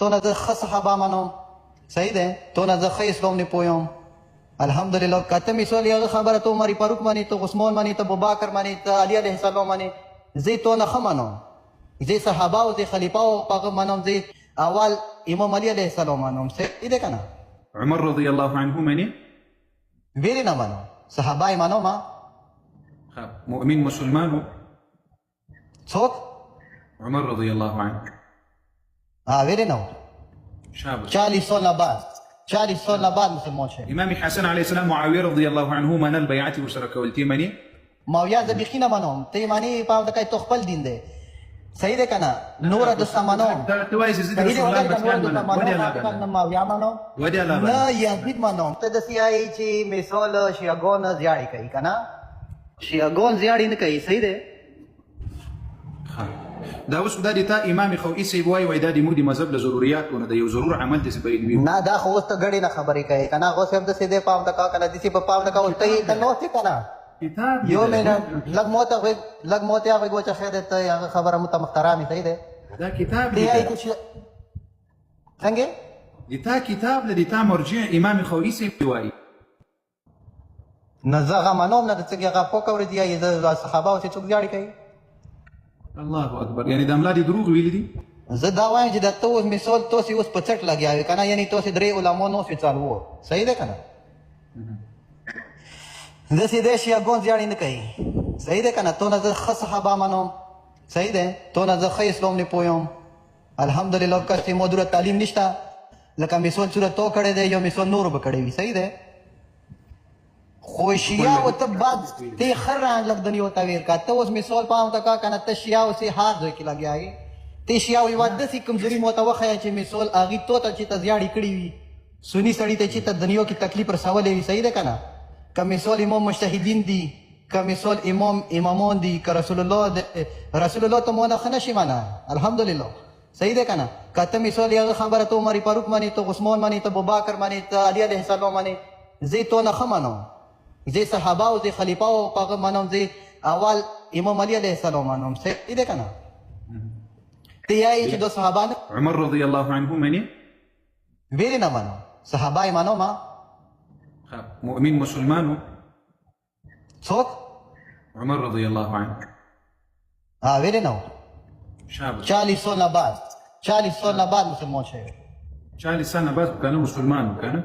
تو نه زه ښه صحابه منم، صحیح دی، تو نه زه ښه اسلام نه پویم. الحمدلله که ته مثال هغه خبره ته عمر فاروق منې، ته عثمان منې، ته ابوبکر منې، ته علي علیه السلام منې، زه تو نه ښه منم. زه صحابه او زه خلیفه او هغه منم. زه اول امام علي علیه السلام منم، صحیح دی که نه؟ عمر رضی الله عنه منې؟ ولې نه منم؟ صحابه یې منم. مؤمن مسلمان څوک؟ عمر رضی الله عنه. ولې نه؟ شابه 40 سال بعد مسلمان شوی. امام حسن علیه السلام معاویه رضی الله عنه منل بیعت یې ورسره کول، ته منې؟ معاویه زه بیخي نه منم. ته یې منې په هغه تو خپل دین دی، صحیح دی که نه؟ نوره دوسته منم. ته وایې چې زه د رسول الله بچیان منم، ولې الله معاویه منم؟ ولې الله نه یزید منم. ته داسې وایې چې مثال شیعګان زیاړې کوي که نه؟ شیعګان زیاړې نه کوي، صحیح دی؟ دا اوس خو دا د تا امام خوئي صاحب وایي دا د موږ د مذهب له ضرورياتو نه د یو ضرور عمل داسې باید وي. نه دا خو اوس ته ګډې نه خبرې کوې که نه؟ هغه صاحب داسې دی پام ته کوه که نه؟ داسې په پام نه کوه ته یې که ناست یې که نه؟ یو منټ لږ ما ته غوږ وچه خیر دی، ته هغه خبره مو ته محترم یې، صحیح دی؟ دا کتاب ته یې چې څنګه د تا کتاب له د تا مرجع امام خوئي صاحب وایي. نه زه هغه منم نه، د څه هغه پوکه ورځي یا د صحابه اوسې څوک زیاړې کوي؟ الله اکبر. یعنی د املا دي دروغ ویلي دي؟ زه دا وایم چې د ته اوس مثال تاسې اوس په څټ لګیا وې که نه؟ یعنې تاسې درې علما نو اوسې څلور، صحیح دی که نه؟ داسې دی شیعګان زیاړې نه کوي، صحیح دی که نه؟ تو نه زه ښه صحابه منم، صحیح دی، تو نه زه ښه اسلام نه پویم. الحمدلله که چې مو دوره تعلیم نشته، لکه مثال صورت تو کړی دی یو مثال نورو به کړی وي، صحیح دی؟ خو شیعه و ته بعد ته ښه رنګ لږ دنیا ورته ویر که ته اوس مثال پام ته کوه که نه؟ ته شیعه اوسې هر ځای کې لګیا یې، ته شیعه یوه داسې کمزوري مو ته وښیه چې مثال هغې تو ته چې ته زیاړې کړي وي، سني سړي ته چې ته دنیا کې تکلیف رسولی وي، صحیح دی که نه؟ که مثال امام مجتهدین دي، که مثال امامان دي، که رسول الله دی، رسول الله ته مو نه ښه نشي منه، الحمدلله، صحیح دی که نه؟ که ته مثال هغه خبره ته عمر فاروق منې، ته عثمان منې، ته ابوبکر منې، ته علي علیه السلام منې، زه تو نه ښه منم. زه صحابه او زه خلیفه او هغه منم. زه اول امام علي علیه السلام منم، صحیح دی که نه؟ ته یایې چې دو صحابه نه عمر رضی الله عنه منې؟ ولې نه منم؟ صحابه یې منم. مؤمن مسلمان څوک؟ عمر رضی الله عنه. ولې نه؟ شابه 40 سال بعد مسلمان شوی. 40 سنه بعد کنه مسلمان کنه؟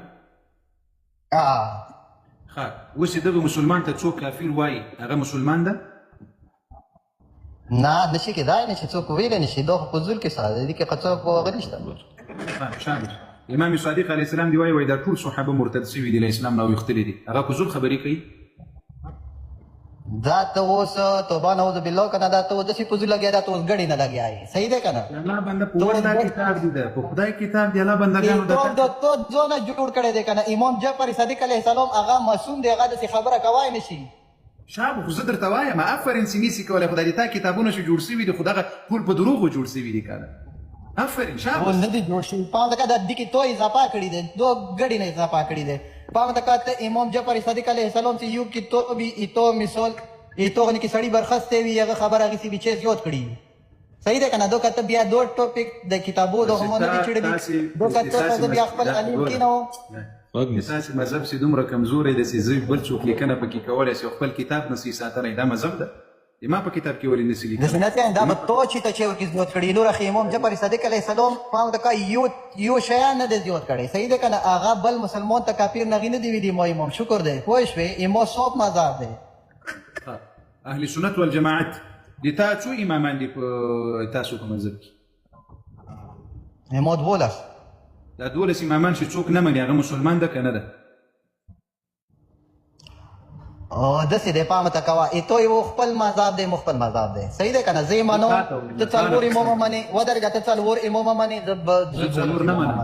اوس دغه مسلمان ته څوک کافر وایي هغه مسلمان ده؟ نه نشي کېدای نه چې څوک ویلی نشي، دا خو په زور کې سره دی، دې کې څوک هغه نشته. شابه امام صادق علیه السلام دی وایي دا ټول صحابه مرتد شوي دي له اسلام نه او ویښتلي دي، هغه په زور خبرې کوي؟ دا ته اوس توبه نعوذ بالله که نه؟ دا ته اوس داسې په زور لګیا، دا ته اوس ګډې نه لګیا یې، صحیح دی که نه؟ الله بنده په ور دا کتاب دی، په خدای کتاب دی، الله بندګانو تو ځونه جوړ کړی دی که نه؟ امام جعفر صادق علیه السلام هغه معصوم دی، هغه داسې خبره کوای نشي. شابه خو زه درته وایم افرین چې نشي کولی، خو د تا کتابونه چې جوړ شوي دي خو دغه ټول په دروغو جوړ شوي دي که نه؟ افرین شابه نه دي جوړ شوي، پام ته کوه د دې کې تو اضافه کړي دی، دو ګډې نه اضافه کړي دی. پام ته کوه ته امام جعفر صادق علیه السلام چې یو کې تو بي ایتو مثال ایتو غني کې سړی برخسته وي، هغه خبره هغې بي چې زیات کړي، صحیح دی که نه؟ دو که ته بیا دو ټاپک د کتابو د همو نه دي چړلي، دو که ته بیا خپل علم کېنو. ستاسې مذهب چې دومره کمزوری دی چې زه بل څوک لیکنه پکې کولی شي او خپل کتاب نسي ساتلی، دا مذهب ده؟ د ما په کتاب کې ولې نسي لیکلی؟ داسې نه کوي، دا به تو چې ته چې ورکې زیات کړي. نور اخي امام جعفر صادق علیه السلام پام ته کوه یو شیان نه دی زیات کړی، صحیح دی که نه؟ هغه بل مسلمان ته کافر نغې نه دی ویلي ما امام، شکر دی، پوه شوې؟ امام صاحب مذهب دی. اهل سنت والجماعت د تا څو امامان دي په تاسو په مذهب کې؟ ما 12. دا 12 امامان چې څوک نه مني هغه مسلمان ده که نه ده؟ داسې دی، پام ته کوه، ایتو یو خپل مذهب دی، مو خپل مذهب دی، صحیح دی که نه؟ زه یې منم، ته څلور امامه منې، ودرېږه ته څلور امامه منې، زه څلور نه منم،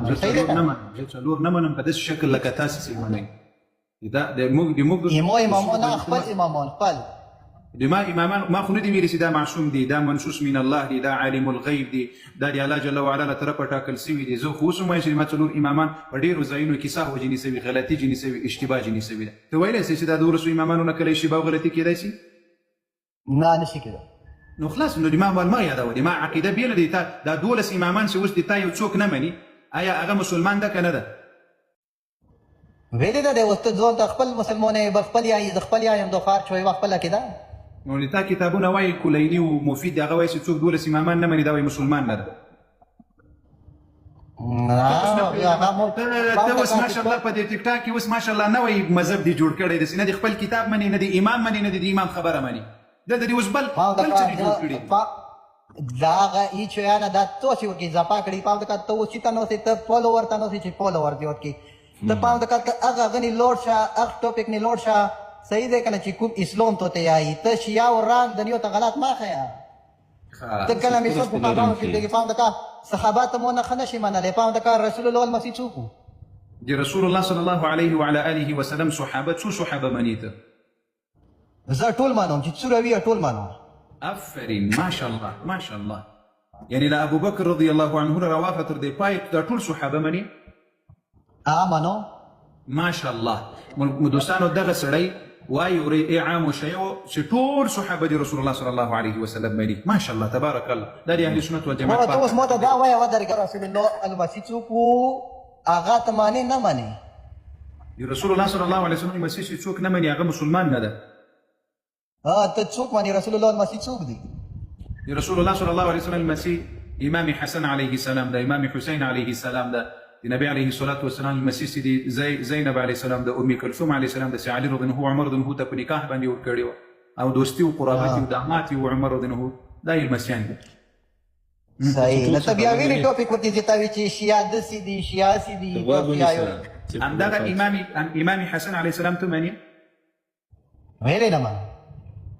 زه څلور نه منم په داسې شکل لکه تاسې چې منئ. امامان خپل امامان خپل ما امامان ما خو نه دي ویلي چې دا معصوم دي، دا منصوص من الله دي، دا عالم الغیب دي، دا د الله جل وعلا له طرفه ټاکل شوي دي. زه خو اوس هم وایم چې ما څلور امامان په ډېرو ځایونو کې سهو جني شوي، غلطي جني شوي، اشتباه جني شوي ده. ته ویلی شې چې دا 12 امامانو نه کله اشتباه او غلطي کېدای شي؟ نه نشي کېدای. نو خلاص نو امام ما یادوي ما عقیده بیل دي تا دا 12 امامان چې اوس دي تا یو څوک نه مني آیا هغه مسلمان ده کنه ده ویلې ده د وسط ځوان د خپل مسلمانې بخپل یا د خپل یا د خار چوي خپل کې ده نو لتا کتابونه وایي کلینی او مفید هغه وایي چې څوک 12 امامان نه مني دا وایي مسلمان نه ده ته اوس ماشاءالله په دې ټیک ټاک کې اوس ماشاءالله نوی مذهب دی جوړ کړی دی نه د خپل کتاب مني نه د امام مني نه د امام خبره مني دلته دی اوس بل څه جوړ کړی دا هغه هیڅ نه دا تو چې ورکی ځپا کړی پام د ته اوس چې تاسو ته فالوور تاسو چې فالوور دی ورکی ته پام د هغه غني لوړ شه هغه ټاپک نه لوړ شه صحیح دی کنه چې کوم اسلام ته یای ته شیا او ران دنیو ته غلط ما خیا ته کلمې څه په پام کې دی پام د صحابات مو نه خنشي منل پام د رسول الله المسيح څوک دي رسول الله صلى الله عليه وعلى اله وسلم صحابه شو صحابه منيته زه ټول مانم چې څوروي ټول مانم افرین ما شاء الله ما شاء الله يعني لا ابو بكر رضي الله عنه روافه تر دي پای دا ټول صحابه مني مانو ما شاء الله مدوسانو دغه سړی وايي وري عام شيء چې ټول صحابه دي رسول الله صلى الله عليه وسلم مني ما شاء الله تبارك الله دا دي اهل سنت والجماعه ته اوس ماته دا وایي ودرګه رسول الله المسيح څوک هغه ته معنی نه مني رسول الله صلى الله عليه وسلم المسيح څوک نه مني هغه مسلمان نه ده ته څوک معنی رسول الله المسيح څوک دی رسول الله صلى الله عليه وسلم المسيح امام حسن عليه السلام ده امام حسين عليه السلام ده النبي عليه الصلاه والسلام المسيح دي زينب عليه السلام ده ام كلثوم عليه السلام ده علي رضي الله عنه عمر رضي الله عنه ته په نکاح باندې ور کړیو او دوستي او قرابتي او دعماتي او عمر رضي الله عنه دا المسيحان صحیح نو ته بیا ویلي ټاپک ورته چې تا وی چې شیعه د سي دي شیعه سي دي امام حسن عليه السلام ته معنی ویلې نه ما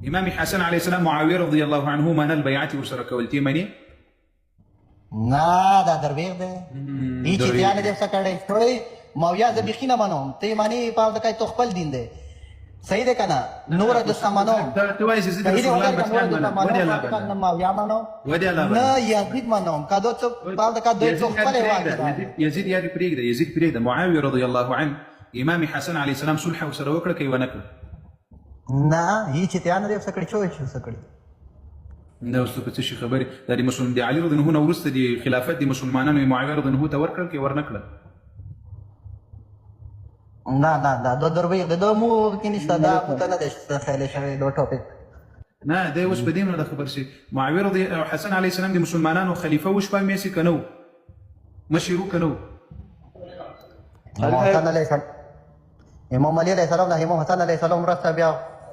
امام حسن عليه السلام معاويه رضي الله عنه من البيعه وسره کولتي معنی نه دا درویغ دی هیڅ اتیا نه دی څه کړی ټولې ماویا زه بیخي نه منم ته معنی په دې کې خپل دین دی صحیح ده کنه نور د سمانو ته وایي چې زه رسول الله مسلمان منم ودی الله باندې ماویا منم ودی الله باندې نه یزید منم کادو څه په دې کې دوی څه خپل وایي يزيد يا پرېږده يزيد پرېږده معاويه رضي الله عنه امام حسن عليه السلام صلح وسره وکړه کوي ونه کړ نه هیڅ اتیا نه دی څه کړی څه کړی دا اوس په څه شي خبرې دا د مسلمان دی علي رضی الله عنه وروسته د خلافت د مسلمانانو معاویه رضی الله عنه ته ورکړل کې ورنکړه نه دا درویغ د مو کې نشته دا ته نه ده خیال شوی دا ټاپک نه دا اوس په دې نه خبر شي معاویه رضی حسن علیه السلام د مسلمانانو خلیفہ وش په میسي کنو مشیرو کنو حسن علیه السلام امام علی علیه السلام نه امام حسن علیه السلام راځه بیا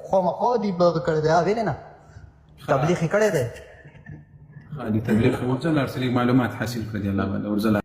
خو مقادی به کړی دا ویل نه تبلیغ کړی دی خالي تبلیغ ورته لارسلي معلومات حاصل کړی الله باندې ورزله